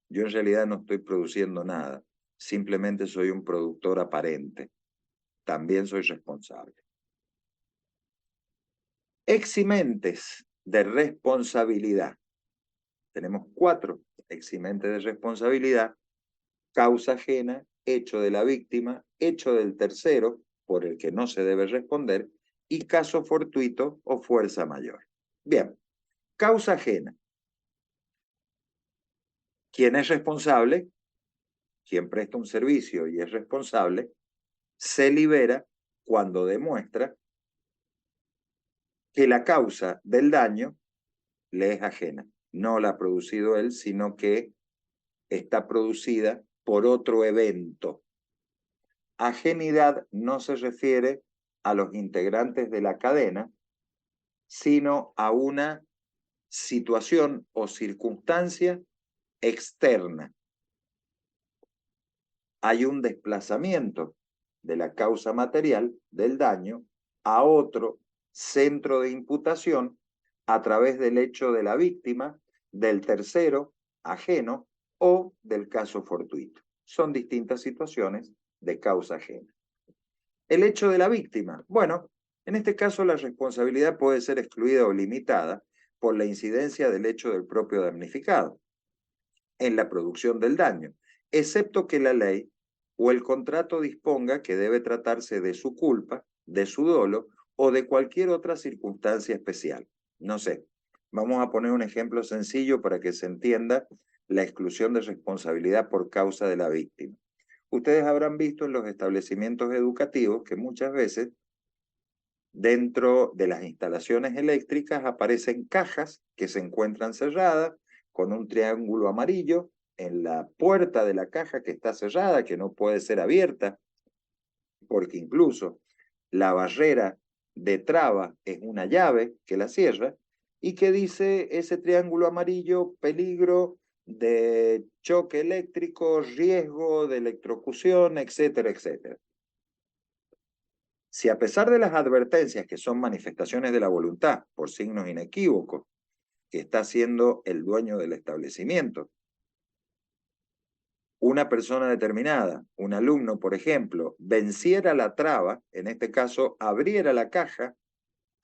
Yo en realidad no estoy produciendo nada, simplemente soy un productor aparente. También soy responsable. Eximentes de responsabilidad. Tenemos 4 eximentes de responsabilidad: causa ajena, hecho de la víctima, hecho del tercero, por el que no se debe responder, y caso fortuito o fuerza mayor. Bien, causa ajena. ¿Quién es responsable? Quien presta un servicio y es responsable, se libera cuando demuestra que la causa del daño le es ajena. No la ha producido él, sino que está producida por otro evento. Ajenidad no se refiere a los integrantes de la cadena, sino a una situación o circunstancia externa. Hay un desplazamiento de la causa material del daño a otro centro de imputación a través del hecho de la víctima, del tercero ajeno o del caso fortuito. Son distintas situaciones de causa ajena. El hecho de la víctima. Bueno, en este caso la responsabilidad puede ser excluida o limitada por la incidencia del hecho del propio damnificado en la producción del daño, excepto que la ley o el contrato disponga que debe tratarse de su culpa, de su dolo o de cualquier otra circunstancia especial. No sé, vamos a poner un ejemplo sencillo para que se entienda la exclusión de responsabilidad por causa de la víctima. Ustedes habrán visto en los establecimientos educativos que muchas veces dentro de las instalaciones eléctricas aparecen cajas que se encuentran cerradas con un triángulo amarillo en la puerta de la caja que está cerrada, que no puede ser abierta, porque incluso la barrera de traba es una llave que la cierra, y que dice ese triángulo amarillo: peligro de choque eléctrico, riesgo de electrocución, etcétera, etcétera. Si a pesar de las advertencias, que son manifestaciones de la voluntad por signos inequívocos, que está haciendo el dueño del establecimiento, una persona determinada, un alumno, por ejemplo, venciera la traba, en este caso abriera la caja,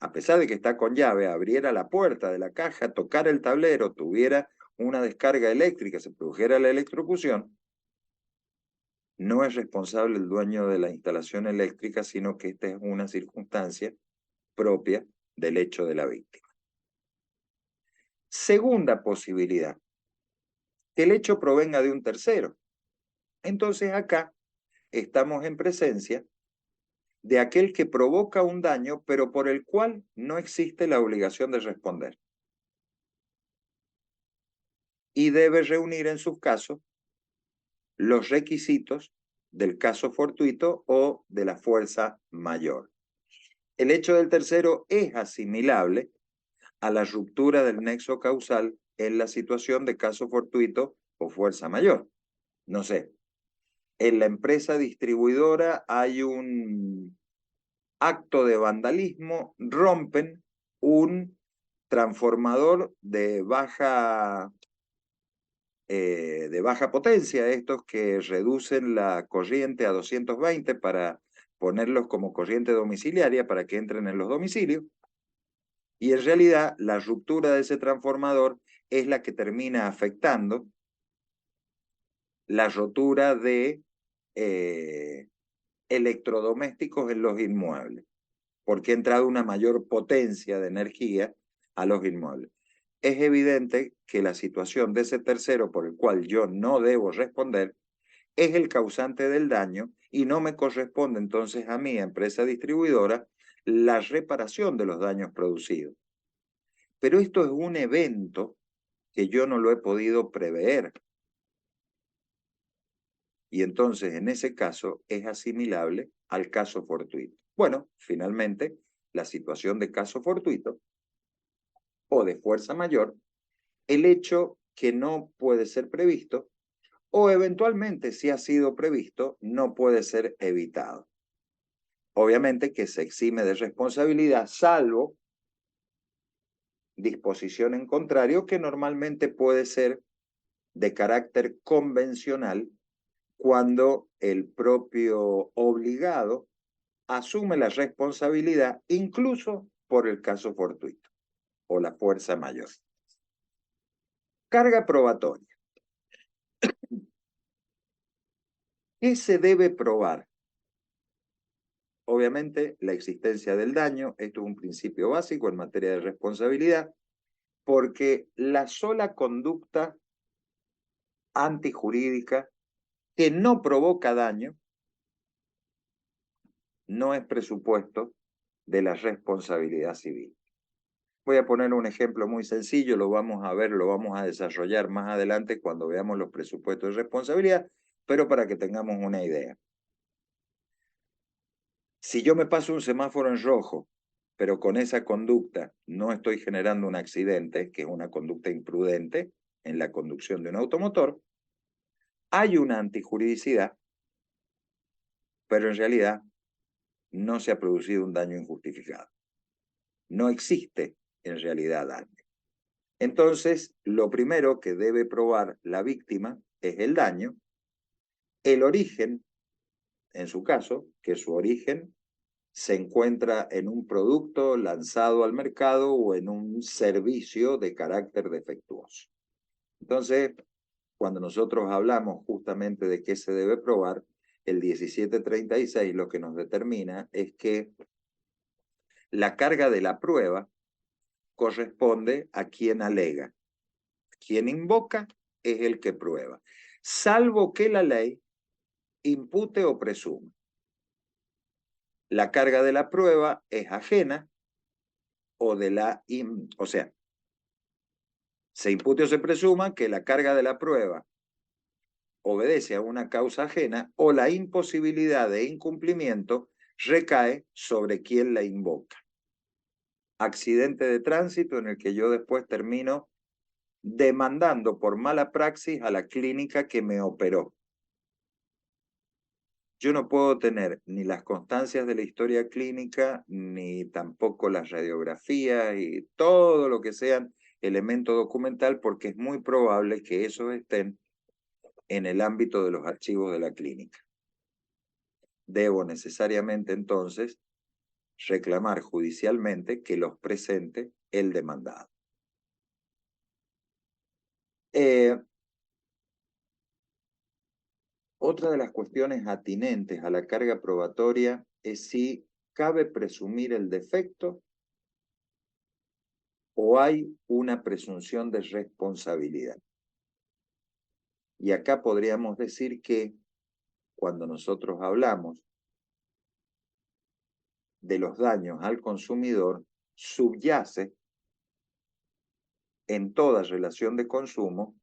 a pesar de que está con llave, abriera la puerta de la caja, tocara el tablero, tuviera una descarga eléctrica, se produjera la electrocución, no es responsable el dueño de la instalación eléctrica, sino que esta es una circunstancia propia del hecho de la víctima. Segunda posibilidad, que el hecho provenga de un tercero. Entonces acá estamos en presencia de aquel que provoca un daño, pero por el cual no existe la obligación de responder. Y debe reunir en sus casos los requisitos del caso fortuito o de la fuerza mayor. El hecho del tercero es asimilable a la ruptura del nexo causal en la situación de caso fortuito o fuerza mayor. No sé, en la empresa distribuidora hay un acto de vandalismo, rompen un transformador de baja potencia, estos que reducen la corriente a 220 para ponerlos como corriente domiciliaria para que entren en los domicilios. Y en realidad la ruptura de ese transformador es la que termina afectando la rotura de electrodomésticos en los inmuebles, porque ha entrado una mayor potencia de energía a los inmuebles. Es evidente que la situación de ese tercero por el cual yo no debo responder es el causante del daño y no me corresponde entonces a mí, empresa distribuidora, la reparación de los daños producidos. Pero esto es un evento que yo no lo he podido prever. Y entonces, en ese caso, es asimilable al caso fortuito. Bueno, finalmente, la situación de caso fortuito o de fuerza mayor, el hecho que no puede ser previsto o eventualmente, si ha sido previsto, no puede ser evitado. Obviamente que se exime de responsabilidad, salvo disposición en contrario, que normalmente puede ser de carácter convencional cuando el propio obligado asume la responsabilidad incluso por el caso fortuito o la fuerza mayor. Carga probatoria. ¿Qué se debe probar? Obviamente, la existencia del daño. Esto es un principio básico en materia de responsabilidad, porque la sola conducta antijurídica que no provoca daño no es presupuesto de la responsabilidad civil. Voy a poner un ejemplo muy sencillo, lo vamos a ver, lo vamos a desarrollar más adelante cuando veamos los presupuestos de responsabilidad, pero para que tengamos una idea. Si yo me paso un semáforo en rojo, pero con esa conducta no estoy generando un accidente, que es una conducta imprudente en la conducción de un automotor, hay una antijuridicidad, pero en realidad no se ha producido un daño injustificado. No existe en realidad daño. Entonces, lo primero que debe probar la víctima es el daño, el origen, en su caso, que su origen se encuentra en un producto lanzado al mercado o en un servicio de carácter defectuoso. Entonces, cuando nosotros hablamos justamente de qué se debe probar, el 1736 lo que nos determina es que la carga de la prueba corresponde a quien alega. Quien invoca es el que prueba, salvo que la ley impute o presuma. La carga de la prueba es ajena o de la, o sea, se impute o se presuma que la carga de la prueba obedece a una causa ajena o la imposibilidad de incumplimiento recae sobre quien la invoca. Accidente de tránsito en el que yo después termino demandando por mala praxis a la clínica que me operó. Yo no puedo tener ni las constancias de la historia clínica, ni tampoco las radiografías y todo lo que sean elemento documental, porque es muy probable que esos estén en el ámbito de los archivos de la clínica. Debo necesariamente entonces reclamar judicialmente que los presente el demandado. Otra de las cuestiones atinentes a la carga probatoria es si cabe presumir el defecto o hay una presunción de responsabilidad. Y acá podríamos decir que cuando nosotros hablamos de los daños al consumidor, subyace en toda relación de consumo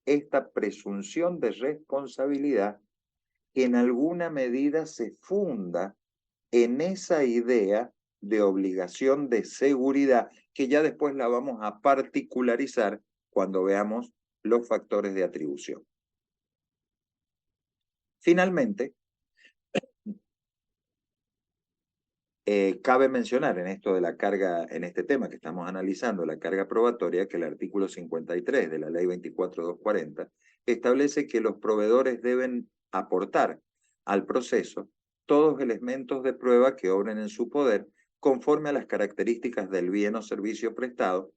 esta presunción de responsabilidad que en alguna medida se funda en esa idea de obligación de seguridad, que ya después la vamos a particularizar cuando veamos los factores de atribución. Finalmente, cabe mencionar en esto de la carga, en este tema que estamos analizando, la carga probatoria, que el artículo 53 de la ley 24.240 establece que los proveedores deben aportar al proceso todos elementos de prueba que obren en su poder conforme a las características del bien o servicio prestado,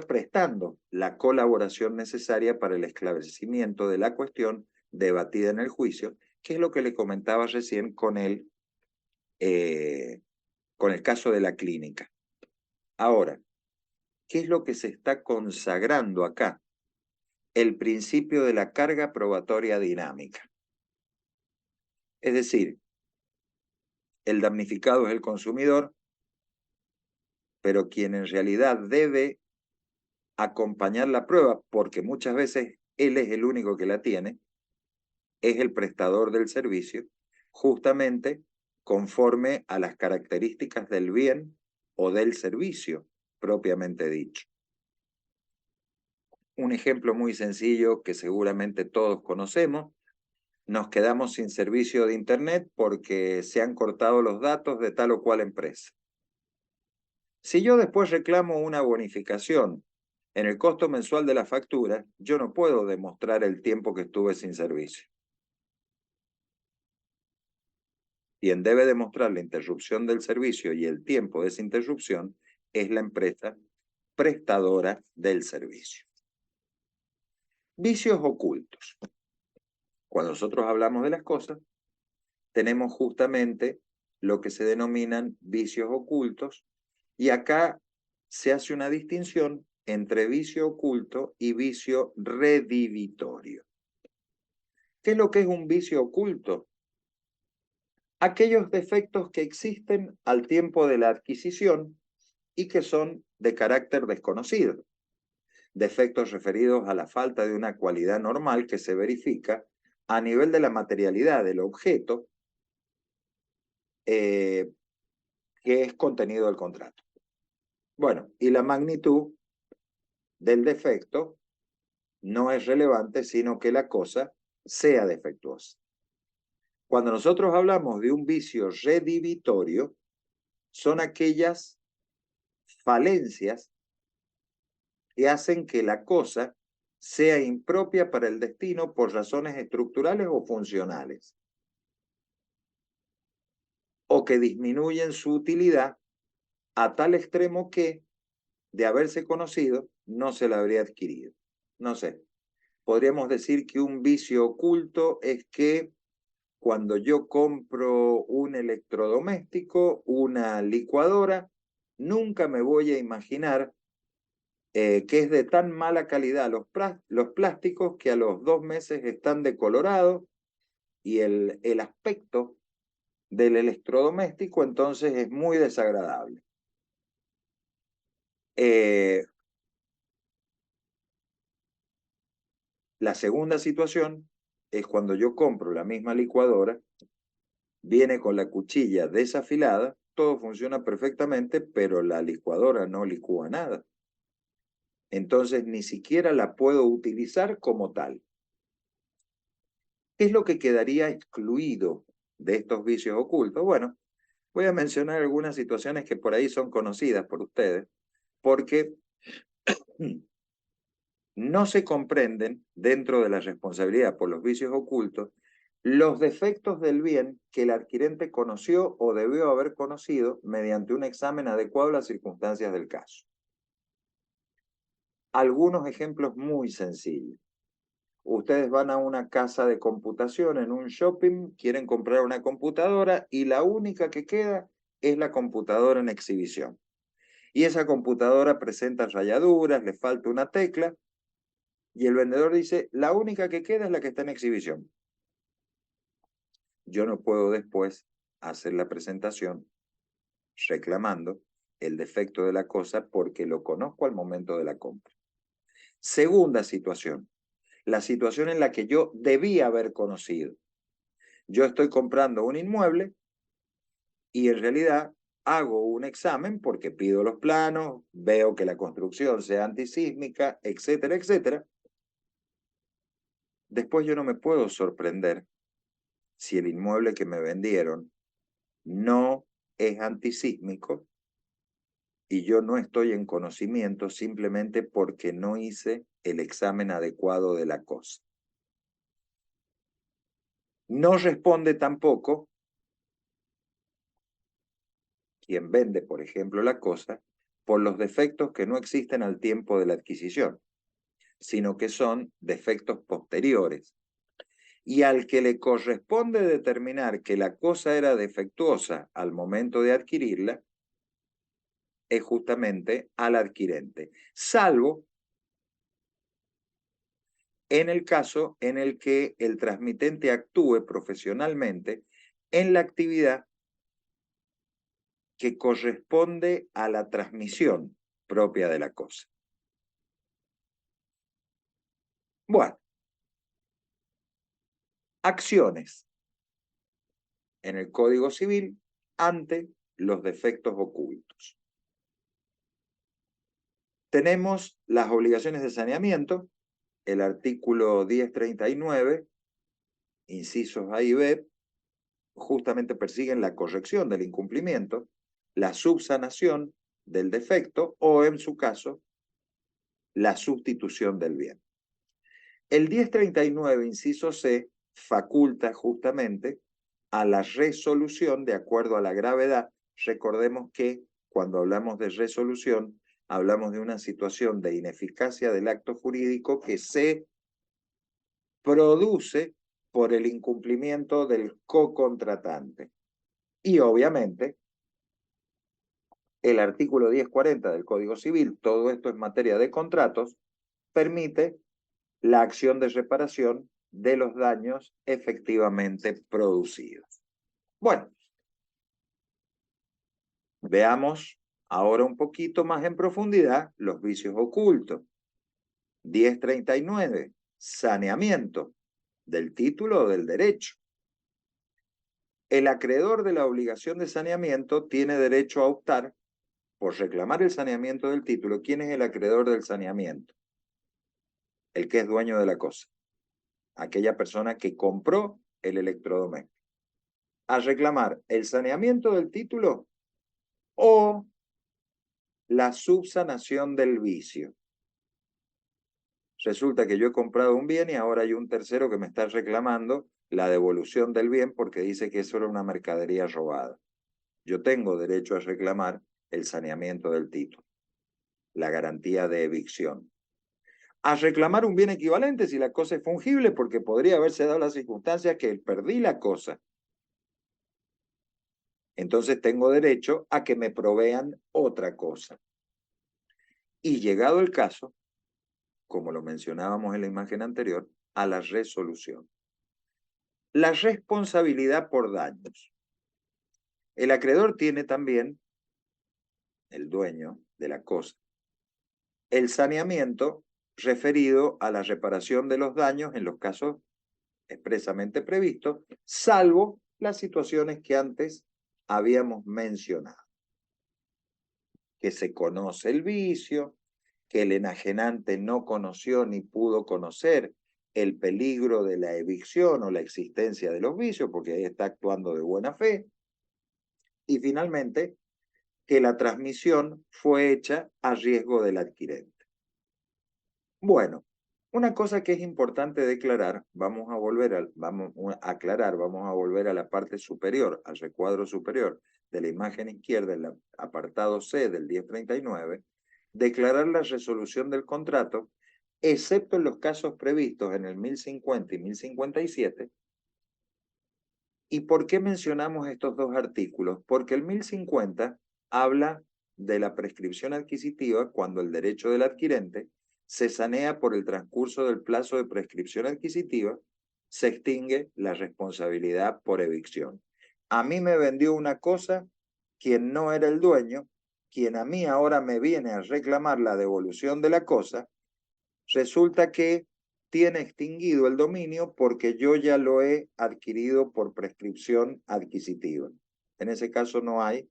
prestando la colaboración necesaria para el esclarecimiento de la cuestión debatida en el juicio, que es lo que le comentaba recién con el caso de la clínica. Ahora, ¿qué es lo que se está consagrando acá? El principio de la carga probatoria dinámica. Es decir, el damnificado es el consumidor, pero quien en realidad debe acompañar la prueba, porque muchas veces él es el único que la tiene, es el prestador del servicio, justamente conforme a las características del bien o del servicio propiamente dicho. Un ejemplo muy sencillo que seguramente todos conocemos: nos quedamos sin servicio de Internet porque se han cortado los datos de tal o cual empresa. Si yo después reclamo una bonificación en el costo mensual de la factura, yo no puedo demostrar el tiempo que estuve sin servicio. Quien debe demostrar la interrupción del servicio y el tiempo de esa interrupción es la empresa prestadora del servicio. Vicios ocultos. Cuando nosotros hablamos de las cosas, tenemos justamente lo que se denominan vicios ocultos, y acá se hace una distinción entre vicio oculto y vicio redivitorio. ¿Qué es lo que es un vicio oculto? Aquellos defectos que existen al tiempo de la adquisición y que son de carácter desconocido. Defectos referidos a la falta de una cualidad normal que se verifica a nivel de la materialidad del objeto que es contenido del contrato. Bueno, y la magnitud del defecto no es relevante, sino que la cosa sea defectuosa. Cuando nosotros hablamos de un vicio redivitorio, son aquellas falencias que hacen que la cosa sea impropia para el destino por razones estructurales o funcionales, o que disminuyen su utilidad a tal extremo que, de haberse conocido, no se la habría adquirido. No sé, podríamos decir que un vicio oculto es que cuando yo compro un electrodoméstico, una licuadora, nunca me voy a imaginar que es de tan mala calidad los plásticos que a los 2 meses están decolorados y el aspecto del electrodoméstico entonces es muy desagradable. La segunda situación es cuando yo compro la misma licuadora, viene con la cuchilla desafilada, todo funciona perfectamente, pero la licuadora no licúa nada. Entonces ni siquiera la puedo utilizar como tal. ¿Qué es lo que quedaría excluido de estos vicios ocultos? Bueno, voy a mencionar algunas situaciones que por ahí son conocidas por ustedes, porque no se comprenden dentro de la responsabilidad por los vicios ocultos los defectos del bien que el adquirente conoció o debió haber conocido mediante un examen adecuado a las circunstancias del caso. Algunos ejemplos muy sencillos. Ustedes van a una casa de computación en un shopping, quieren comprar una computadora y la única que queda es la computadora en exhibición. Y esa computadora presenta rayaduras, le falta una tecla y el vendedor dice, la única que queda es la que está en exhibición. Yo no puedo después hacer la presentación reclamando el defecto de la cosa porque lo conozco al momento de la compra. Segunda situación, la situación en la que yo debía haber conocido. Yo estoy comprando un inmueble y en realidad hago un examen porque pido los planos, veo que la construcción sea antisísmica, etcétera, etcétera. Después yo no me puedo sorprender si el inmueble que me vendieron no es antisísmico y yo no estoy en conocimiento simplemente porque no hice el examen adecuado de la cosa. No responde tampoco quien vende, por ejemplo, la cosa, por los defectos que no existen al tiempo de la adquisición, sino que son defectos posteriores. Y al que le corresponde determinar que la cosa era defectuosa al momento de adquirirla, es justamente al adquirente, salvo en el caso en el que el transmitente actúe profesionalmente en la actividad que corresponde a la transmisión propia de la cosa. Bueno, acciones en el Código Civil ante los defectos ocultos. Tenemos las obligaciones de saneamiento, el artículo 1039, incisos A y B, justamente persiguen la corrección del incumplimiento, la subsanación del defecto o, en su caso, la sustitución del bien. El 1039, inciso C, faculta justamente a la resolución de acuerdo a la gravedad. Recordemos que cuando hablamos de resolución, hablamos de una situación de ineficacia del acto jurídico que se produce por el incumplimiento del co-contratante. Y obviamente, el artículo 1040 del Código Civil, todo esto en materia de contratos, permite la acción de reparación de los daños efectivamente producidos. Bueno, veamos ahora un poquito más en profundidad los vicios ocultos. 1039, saneamiento del título o del derecho. El acreedor de la obligación de saneamiento tiene derecho a optar por reclamar el saneamiento del título. ¿Quién es el acreedor del saneamiento? El que es dueño de la cosa. Aquella persona que compró el electrodoméstico. a reclamar el saneamiento del título o la subsanación del vicio. Resulta que yo he comprado un bien y ahora hay un tercero que me está reclamando la devolución del bien porque dice que eso era una mercadería robada. Yo tengo derecho a reclamar el saneamiento del título, la garantía de evicción. A reclamar un bien equivalente si la cosa es fungible porque podría haberse dado la circunstancia que perdí la cosa. Entonces tengo derecho a que me provean otra cosa. Y llegado el caso, como lo mencionábamos en la imagen anterior, a la resolución. La responsabilidad por daños. El acreedor tiene también, el dueño de la cosa, el saneamiento referido a la reparación de los daños en los casos expresamente previstos, salvo las situaciones que antes habíamos mencionado. Que se conoce el vicio, que el enajenante no conoció ni pudo conocer el peligro de la evicción o la existencia de los vicios, porque ahí está actuando de buena fe. Y finalmente, que la transmisión fue hecha a riesgo del adquirente. Bueno, una cosa que es importante declarar, vamos a volver a la parte superior, al recuadro superior de la imagen izquierda, en el apartado C del 1039, declarar la resolución del contrato, excepto en los casos previstos en el 1050 y 1057. ¿Y por qué mencionamos estos dos artículos? Porque el 1050 habla de la prescripción adquisitiva cuando el derecho del adquirente se sanea por el transcurso del plazo de prescripción adquisitiva, se extingue la responsabilidad por evicción. A mí me vendió una cosa quien no era el dueño, quien a mí ahora me viene a reclamar la devolución de la cosa, resulta que tiene extinguido el dominio porque yo ya lo he adquirido por prescripción adquisitiva. En ese caso no hay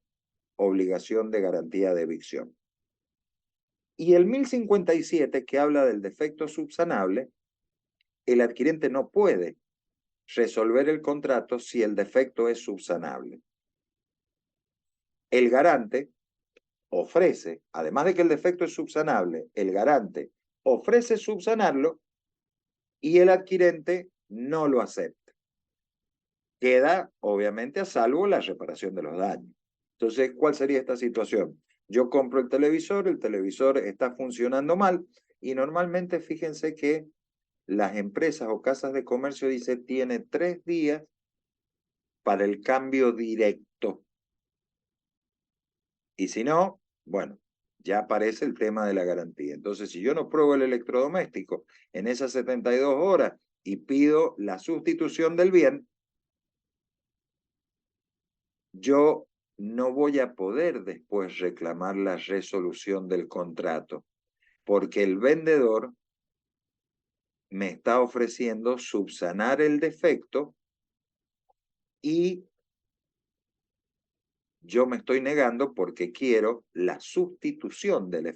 obligación de garantía de evicción. Y el 1057, que habla del defecto subsanable, el adquirente no puede resolver el contrato si el defecto es subsanable. El garante ofrece, además de que el defecto es subsanable, el garante ofrece subsanarlo y el adquirente no lo acepta. Queda, obviamente, a salvo la reparación de los daños. Entonces, ¿cuál sería esta situación? Yo compro el televisor está funcionando mal y normalmente fíjense que las empresas o casas de comercio dicen tiene 3 días para el cambio directo. Y si no, bueno, ya aparece el tema de la garantía. Entonces, si yo no pruebo el electrodoméstico en esas 72 horas y pido la sustitución del bien, yo no voy a poder después reclamar la resolución del contrato, porque el vendedor me está ofreciendo subsanar el defecto y yo me estoy negando porque quiero la sustitución del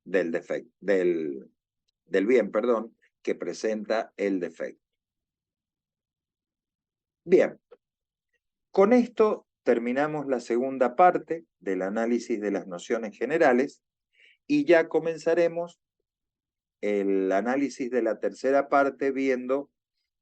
del bien, perdón, que presenta el defecto. Bien, con esto terminamos la segunda parte del análisis de las nociones generales y ya comenzaremos el análisis de la tercera parte viendo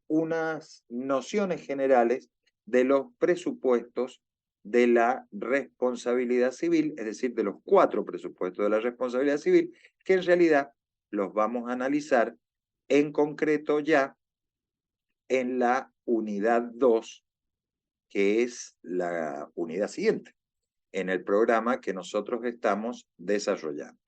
unas nociones generales de los presupuestos de la responsabilidad civil, es decir, de los 4 presupuestos de la responsabilidad civil, que en realidad los vamos a analizar en concreto ya en la unidad 2, que es la unidad siguiente, en el programa que nosotros estamos desarrollando.